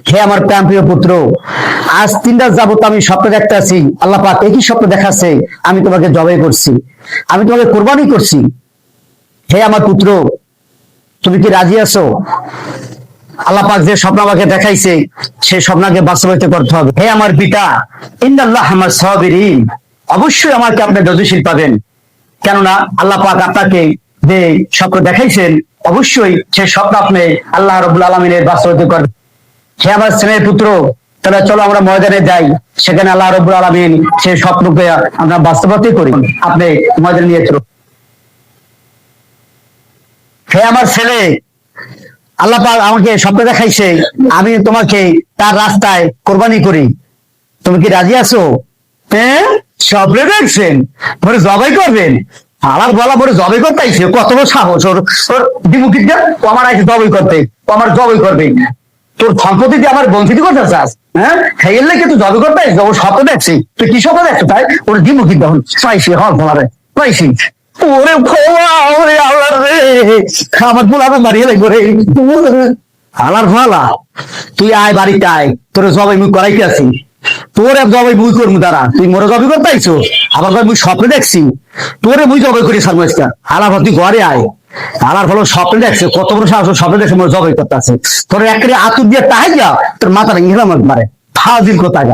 হে আমার প্রিয় পুত্র, আজ 3 রাত যাবত আমি স্বপ্ন দেখতেছি, আল্লাহ পাক একই স্বপ্ন দেখাচ্ছে, আমি তোমাকে জবাই করছি, আমি তোমাকে কোরবানি করছি। হে আমার পুত্র, তুমি কি রাজি আছো? আল্লাহ পাক যে স্বপ্ন আমাকে দেখাইছে সেই স্বপ্নকে বাস্তবায়িত করতে হবে। হে আমার পিতা, ইন্নাল্লাহ আমার সাবিরিন, অবশ্যই আমাকে আপনি ধৈর্যশীল পাবেন। কেননা আল্লাহ পাক আপনাকে যে স্বপ্ন দেখাইছেন, অবশ্যই সেই স্বপ্ন আপনি আল্লাহ রাব্বুল আলামিনের বাস্তবায়িত করবেন। হে আমার স্নেহের পুত্র, তাহলে চলো আমরা ময়দানে যাই, সেখানে আল্লাহ রাব্বুল আলামিন সেই স্বপ্নকে আমরা বাস্তবায়িত করি। আপনি ময়দানে নিয়ে চলো। হে আমার ছেলে, আল্লাহ পাক আমাকে স্বপ্ন দেখাইছে, আমি তোমাকে তার রাস্তায় কোরবানি করি। তুমি কি রাজি আছো? হ্যাঁ, স্বপ্নে দেখছেন বলে জবাই করবেন? আমার বলা বলে জবাই করতে আইছে, কত বড় সাহস ওর! ওর দিমুখিটা ও আমার আইছে জবাই করতে, ও আমার জবাই করবে। তোর সম্পত্তি দিয়ে আমার বঞ্চিত করতে চাস? হ্যাঁ, খেয়ে কি তুই জবাই করতে আইছিস? ওর স্বপ্ন দেখছি, তুই কি স্বপ্ন দেখছো? তাই ওর দিমুখি তখন পাইছি, হল তোমারে পাইছি। ওরে ভোলা, ওরে আল্লাহ রে, আমার পোলাটা মারিয়ে লাগবে রে। আলার ভালা, তুই আয় বাড়িতে আয়, তোর জবাই মুখ করাইতে আছি। তোর এক জবাই মুই করবো দাঁড়া, তুই মোরে জবাই করতে আইছো? আবার মুই স্বপ্নে দেখছি তোরে মুই জবাই করি সারমাইজটা। আলার তুই ঘরে আয়। আলার ভালো স্বপ্নে দেখছে, কত বড় সাহস, স্বপ্নে দেখছে মোরে জবাই করতে আছে। তোর এক আতুর দিয়ে তাই যা, তোর মাথা ভেঙে গেলাম একবারে, ফাজিল কোথায়।